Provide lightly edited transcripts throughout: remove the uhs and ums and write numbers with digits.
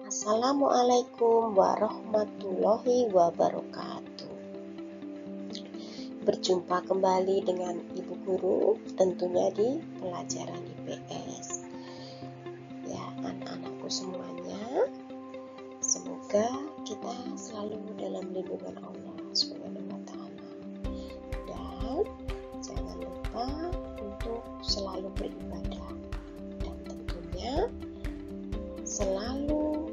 Assalamualaikum warahmatullahi wabarakatuh. Berjumpa kembali dengan Ibu Guru, tentunya di pelajaran IPS. Ya, anak-anakku semuanya, semoga kita selalu dalam lindungan Allah Subhanahu wa Ta'ala. Dan jangan lupa untuk selalu beribadah dan tentunya selalu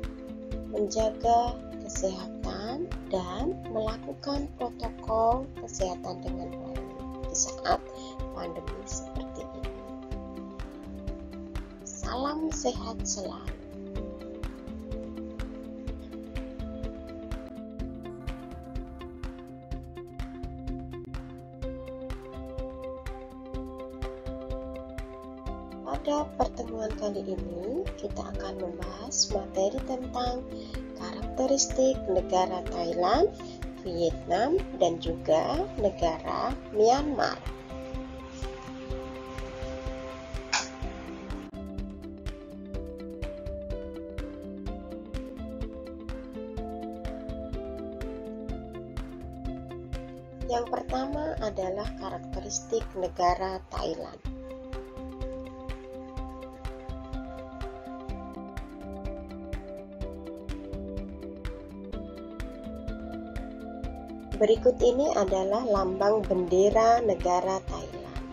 menjaga kesehatan dan melakukan protokol kesehatan dengan baik di saat pandemi seperti ini. Salam sehat selalu. Pada pertemuan kali ini, kita akan membahas materi tentang karakteristik negara Thailand, Vietnam, dan juga negara Myanmar. Yang pertama adalah karakteristik negara Thailand. Berikut ini adalah lambang bendera negara Thailand.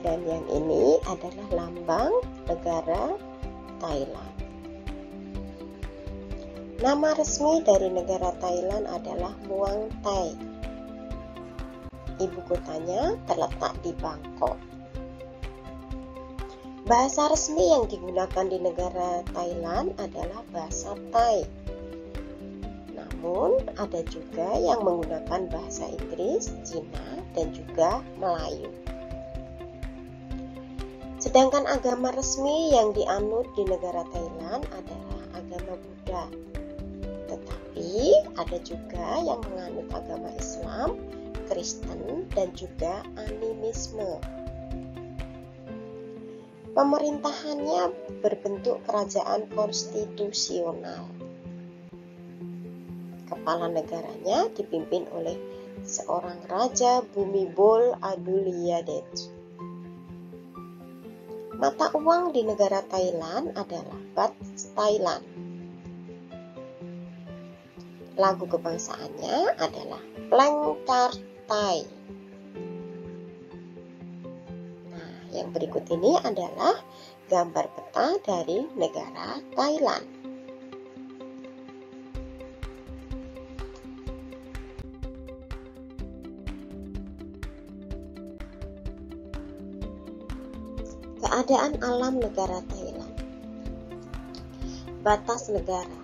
Dan yang ini adalah lambang negara Thailand. Nama resmi dari negara Thailand adalah Muang Thai. Ibu kotanya terletak di Bangkok. Bahasa resmi yang digunakan di negara Thailand adalah bahasa Thai. Namun ada juga yang menggunakan bahasa Inggris, Cina, dan juga Melayu. Sedangkan agama resmi yang dianut di negara Thailand adalah agama Buddha. Tetapi ada juga yang menganut agama Islam, Kristen, dan juga animisme. Pemerintahannya berbentuk kerajaan konstitusional. Kepala negaranya dipimpin oleh seorang Raja Bhumibol Adulyadej. Mata uang di negara Thailand adalah Baht Thailand. Lagu kebangsaannya adalah Plang Chart Thai. Nah, yang berikut ini adalah gambar peta dari negara Thailand. Keadaan alam negara Thailand. Batas negara.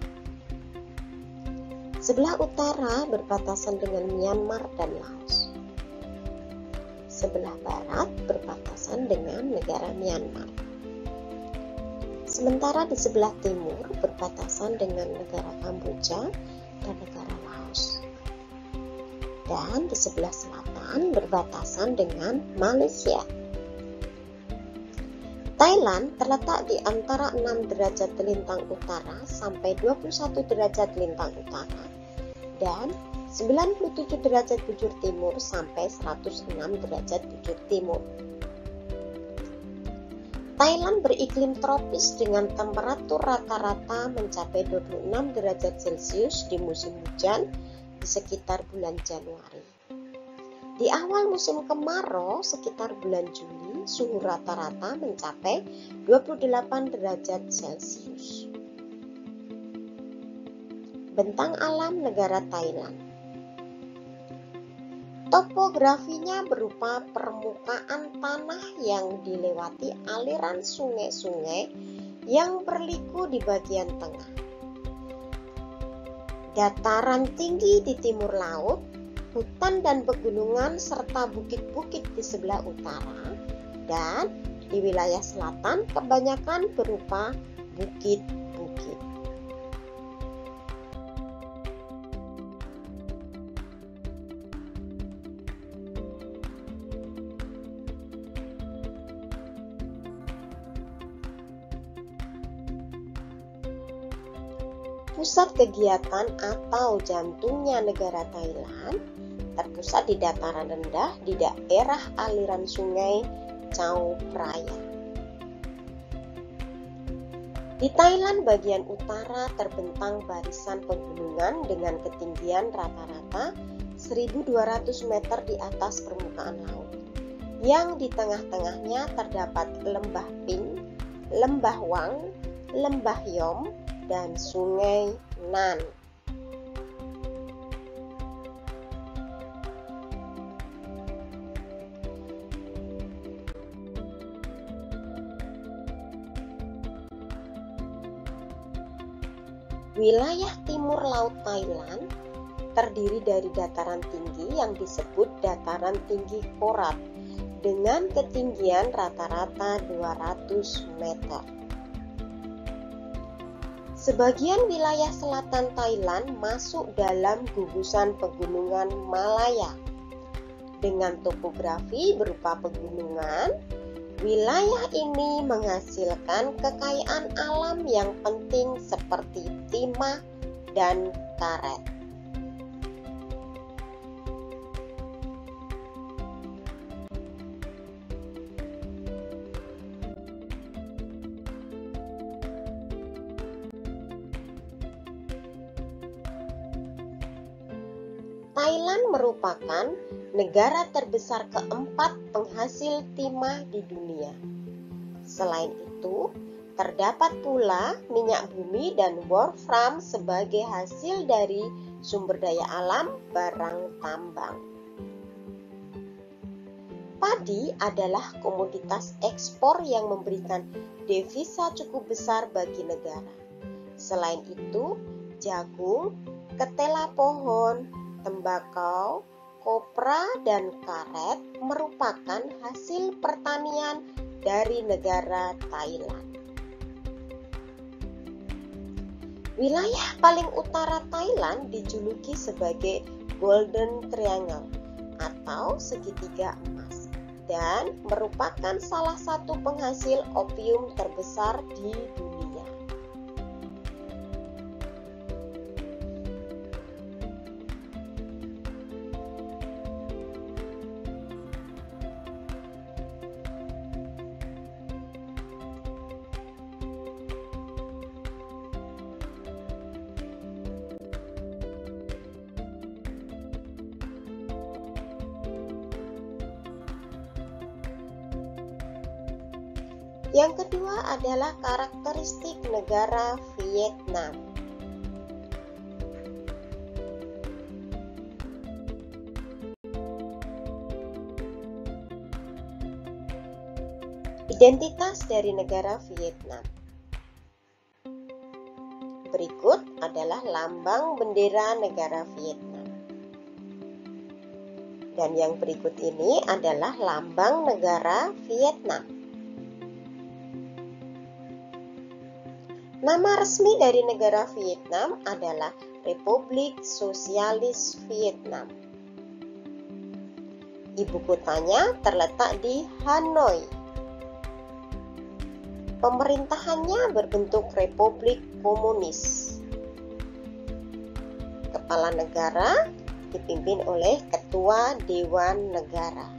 Sebelah utara berbatasan dengan Myanmar dan Laos. Sebelah barat berbatasan dengan negara Myanmar. Sementara di sebelah timur berbatasan dengan negara Kamboja dan negara Laos. Dan di sebelah selatan berbatasan dengan Malaysia. Thailand terletak di antara 6 derajat lintang utara sampai 21 derajat lintang utara dan 97 derajat bujur timur sampai 106 derajat bujur timur. Thailand beriklim tropis dengan temperatur rata-rata mencapai 26 derajat Celcius di musim hujan di sekitar bulan Januari. Di awal musim kemarau sekitar bulan Juli, suhu rata-rata mencapai 28 derajat Celcius. Bentang alam negara Thailand. Topografinya berupa permukaan tanah yang dilewati aliran sungai-sungai yang berliku di bagian tengah. Dataran tinggi di timur laut, hutan dan pegunungan serta bukit-bukit di sebelah utara, dan di wilayah selatan kebanyakan berupa bukit-bukit. Pusat kegiatan atau jantungnya negara Thailand terpusat di dataran rendah di daerah aliran sungai Chao Phraya. Di Thailand bagian utara terbentang barisan pegunungan dengan ketinggian rata-rata 1.200 meter di atas permukaan laut, yang di tengah-tengahnya terdapat lembah Ping, lembah Wang, lembah Yom, dan sungai Nan. Wilayah timur laut Thailand terdiri dari dataran tinggi yang disebut dataran tinggi Korat dengan ketinggian rata-rata 200 meter. Sebagian wilayah selatan Thailand masuk dalam gugusan pegunungan Malaya. Dengan topografi berupa pegunungan, wilayah ini menghasilkan kekayaan alam yang penting seperti timah dan karet. Thailand merupakan negara terbesar keempat penghasil timah di dunia. Selain itu, terdapat pula minyak bumi dan wolfram sebagai hasil dari sumber daya alam barang tambang. Padi adalah komoditas ekspor yang memberikan devisa cukup besar bagi negara. Selain itu, jagung, ketela pohon, tembakau, kopra, dan karet merupakan hasil pertanian dari negara Thailand. Wilayah paling utara Thailand dijuluki sebagai Golden Triangle atau segitiga emas dan merupakan salah satu penghasil opium terbesar di dunia. Yang kedua adalah karakteristik negara Vietnam. Identitas dari negara Vietnam. Berikut adalah lambang bendera negara Vietnam. Dan yang berikut ini adalah lambang negara Vietnam. Nama resmi dari negara Vietnam adalah Republik Sosialis Vietnam. Ibu kotanya terletak di Hanoi. Pemerintahannya berbentuk Republik Komunis. Kepala negara dipimpin oleh Ketua Dewan Negara.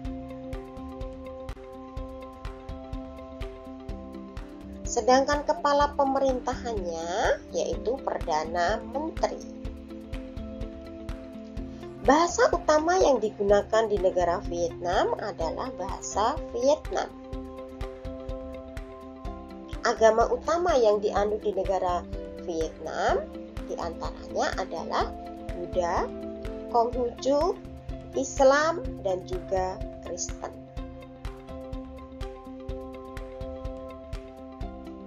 Sedangkan kepala pemerintahannya yaitu Perdana Menteri. Bahasa utama yang digunakan di negara Vietnam adalah bahasa Vietnam. Agama utama yang dianut di negara Vietnam diantaranya adalah Buddha, Konghucu, Islam, dan juga Kristen.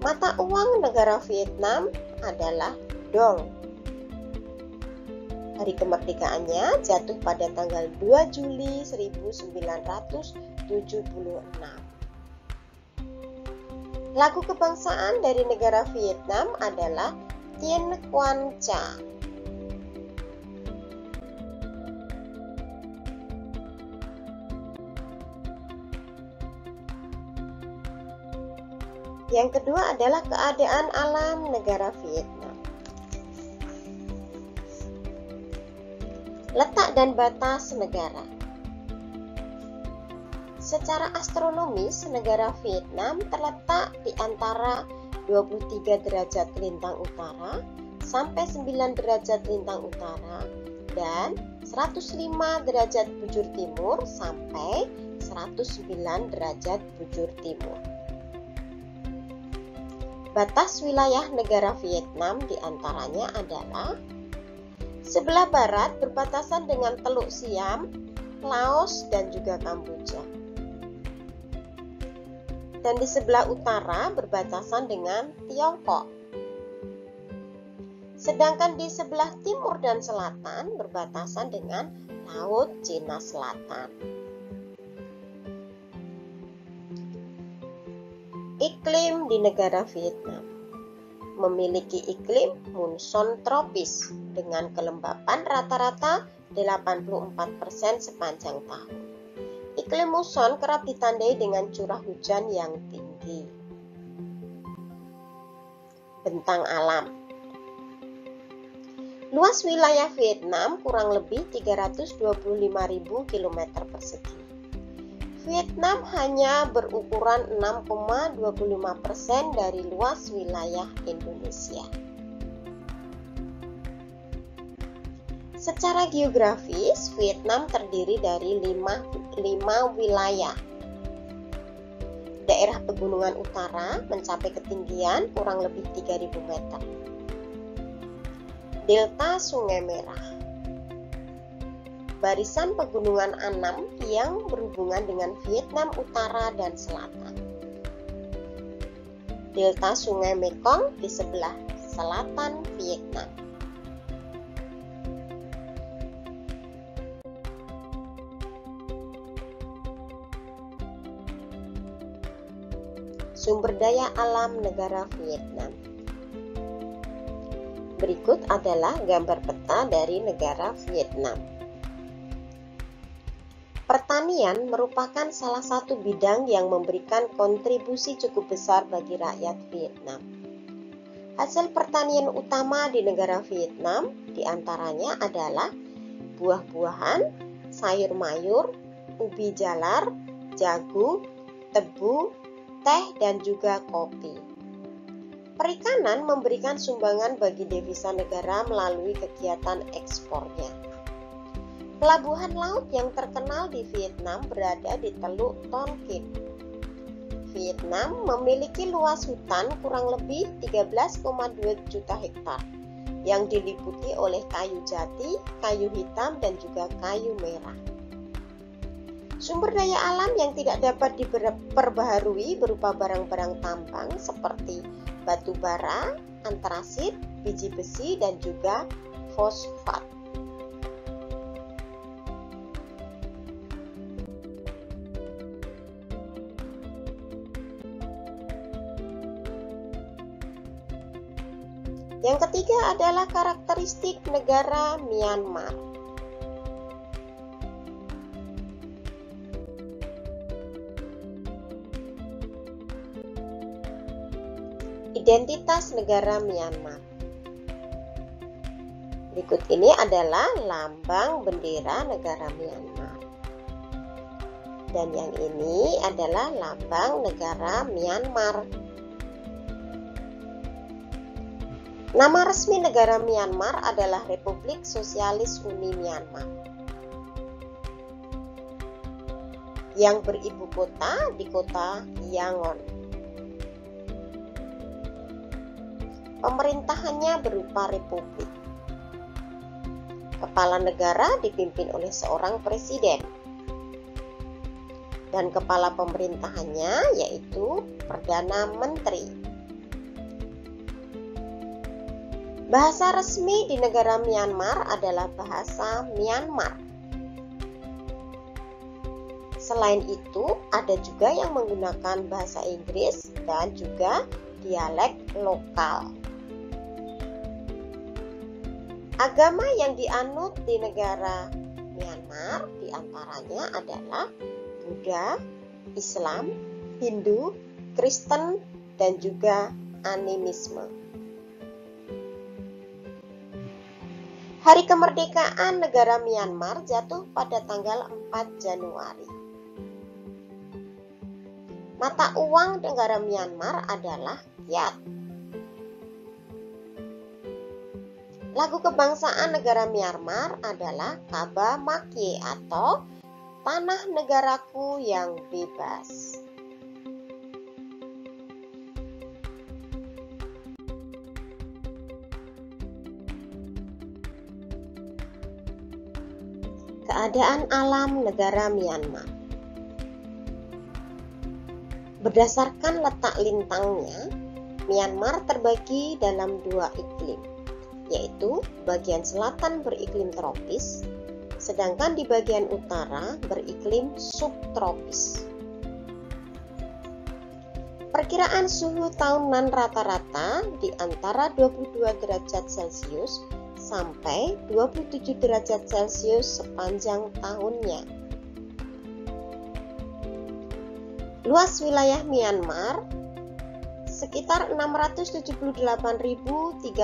Mata uang negara Vietnam adalah dong. Hari kemerdekaannya jatuh pada tanggal 2 Juli 1976. Lagu kebangsaan dari negara Vietnam adalah Tien Quan Cha. Yang kedua adalah keadaan alam negara Vietnam. Letak dan batas negara. Secara astronomis, negara Vietnam terletak di antara 23 derajat lintang utara sampai 9 derajat lintang utara dan 105 derajat bujur timur sampai 109 derajat bujur timur. Batas wilayah negara Vietnam diantaranya adalah sebelah barat berbatasan dengan Teluk Siam, Laos, dan juga Kamboja. Dan di sebelah utara berbatasan dengan Tiongkok. Sedangkan di sebelah timur dan selatan berbatasan dengan Laut Cina Selatan. Iklim di negara Vietnam memiliki iklim monsun tropis dengan kelembapan rata-rata 84% sepanjang tahun. Iklim muson kerap ditandai dengan curah hujan yang tinggi. Bentang alam. Luas wilayah Vietnam kurang lebih 325.000 km persegi. Vietnam hanya berukuran 6,25% dari luas wilayah Indonesia. Secara geografis, Vietnam terdiri dari 5 wilayah. Daerah pegunungan utara mencapai ketinggian kurang lebih 3.000 meter. Delta Sungai Merah. Barisan pegunungan Annam yang berhubungan dengan Vietnam Utara dan Selatan. Delta Sungai Mekong di sebelah selatan Vietnam. Sumber daya alam negara Vietnam. Berikut adalah gambar peta dari negara Vietnam. Pertanian merupakan salah satu bidang yang memberikan kontribusi cukup besar bagi rakyat Vietnam. Hasil pertanian utama di negara Vietnam diantaranya adalah buah-buahan, sayur mayur, ubi jalar, jagung, tebu, teh, dan juga kopi. Perikanan memberikan sumbangan bagi devisa negara melalui kegiatan ekspornya. Pelabuhan laut yang terkenal di Vietnam berada di Teluk Ton Kien. Vietnam memiliki luas hutan kurang lebih 13,2 juta hektar yang diliputi oleh kayu jati, kayu hitam, dan juga kayu merah. Sumber daya alam yang tidak dapat diperbaharui berupa barang-barang tambang seperti batu bara, antrasit, biji besi, dan juga fosfat. Yang ketiga adalah karakteristik negara Myanmar. Identitas negara Myanmar. Berikut ini adalah lambang bendera negara Myanmar. Dan yang ini adalah lambang negara Myanmar. Nama resmi negara Myanmar adalah Republik Sosialis Uni Myanmar, yang beribu kota di kota Yangon. Pemerintahannya berupa republik. Kepala negara dipimpin oleh seorang presiden. Dan kepala pemerintahannya yaitu Perdana Menteri. Bahasa resmi di negara Myanmar adalah bahasa Myanmar. Selain itu, ada juga yang menggunakan bahasa Inggris dan juga dialek lokal. Agama yang dianut di negara Myanmar diantaranya adalah Buddha, Islam, Hindu, Kristen, dan juga animisme. Hari kemerdekaan negara Myanmar jatuh pada tanggal 4 Januari. Mata uang negara Myanmar adalah kyat. Lagu kebangsaan negara Myanmar adalah Kaba Makye atau Tanah Negaraku yang Bebas. Keadaan alam negara Myanmar. Berdasarkan letak lintangnya, Myanmar terbagi dalam 2 iklim, yaitu bagian selatan beriklim tropis, sedangkan di bagian utara beriklim subtropis. Perkiraan suhu tahunan rata-rata di antara 22 derajat Celcius sampai 27 derajat Celcius sepanjang tahunnya. Luas wilayah Myanmar sekitar 678.036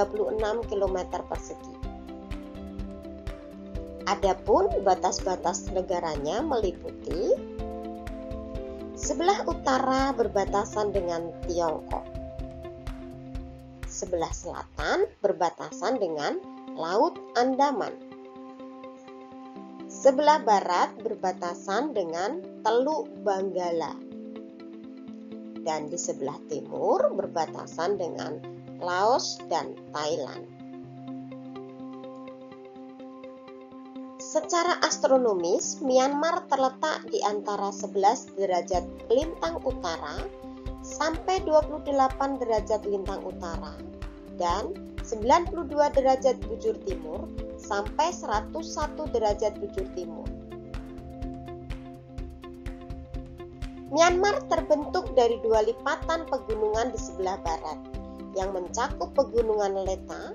km persegi. Adapun batas-batas negaranya meliputi sebelah utara berbatasan dengan Tiongkok, sebelah selatan berbatasan dengan Laut Andaman, sebelah barat berbatasan dengan Teluk Benggala, dan di sebelah timur berbatasan dengan Laos dan Thailand. Secara astronomis, Myanmar terletak di antara 11 derajat lintang utara sampai 28 derajat lintang utara dan 92 derajat bujur timur sampai 101 derajat bujur timur. Myanmar terbentuk dari 2 lipatan pegunungan di sebelah barat yang mencakup pegunungan Leta,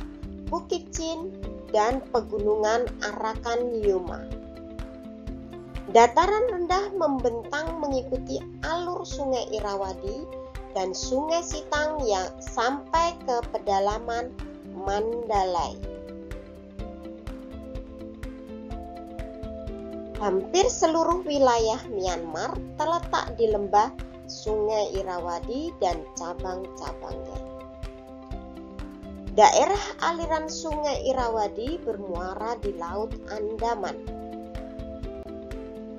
Bukit Chin, dan pegunungan Arakan Yuma. Dataran rendah membentang mengikuti alur Sungai Irrawaddy dan Sungai Sitang yang sampai ke pedalaman Mandalay. Hampir seluruh wilayah Myanmar terletak di lembah Sungai Irrawaddy dan cabang-cabangnya. Daerah aliran Sungai Irrawaddy bermuara di Laut Andaman.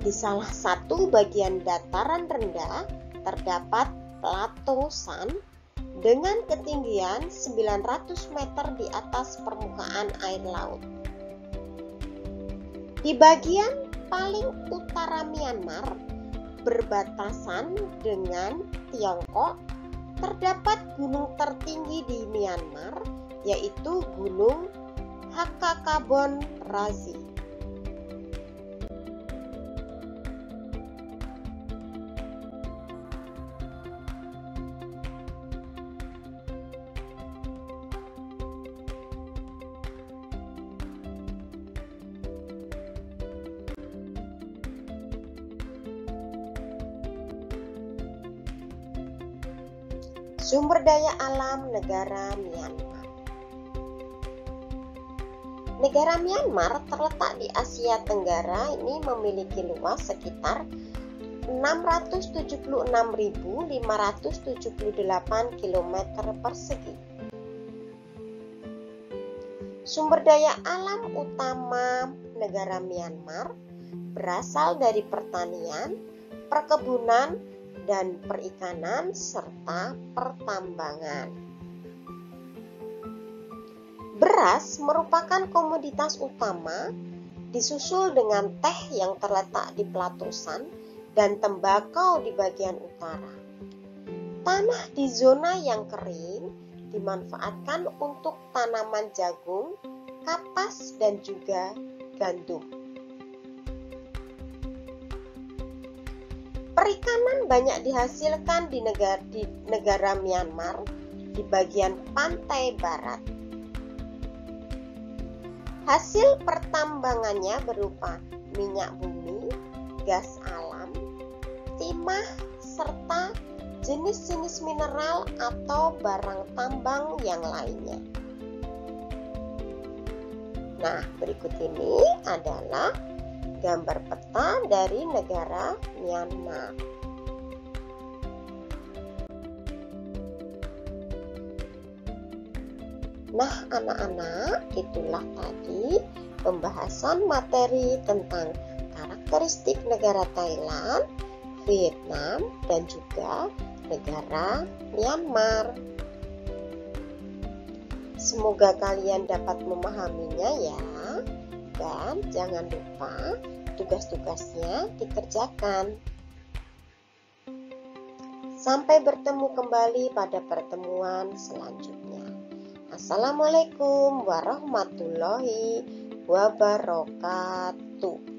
Di salah satu bagian dataran rendah terdapat Plato San dengan ketinggian 900 meter di atas permukaan air laut. Di bagian paling utara Myanmar berbatasan dengan Tiongkok terdapat gunung tertinggi di Myanmar, yaitu Gunung Hakakabon Razi. Sumber daya alam negara Myanmar. Negara Myanmar terletak di Asia Tenggara, ini memiliki luas sekitar 676.578 km persegi. Sumber daya alam utama negara Myanmar berasal dari pertanian, perkebunan, dan perikanan serta pertambangan. Beras merupakan komoditas utama, disusul dengan teh yang terletak di Plato San dan tembakau di bagian utara. Tanah di zona yang kering dimanfaatkan untuk tanaman jagung, kapas, dan juga gandum. Perikanan banyak dihasilkan di negara Myanmar di bagian pantai barat. Hasil pertambangannya berupa minyak bumi, gas alam, timah, serta jenis-jenis mineral atau barang tambang yang lainnya. Nah, berikut ini adalah gambar peta dari negara Myanmar. Nah, anak-anak, itulah tadi pembahasan materi tentang karakteristik negara Thailand, Vietnam, dan juga negara Myanmar. Semoga kalian dapat memahaminya ya, dan jangan lupa tugas-tugasnya dikerjakan. Sampai bertemu kembali pada pertemuan selanjutnya. Assalamualaikum warahmatullahi wabarakatuh.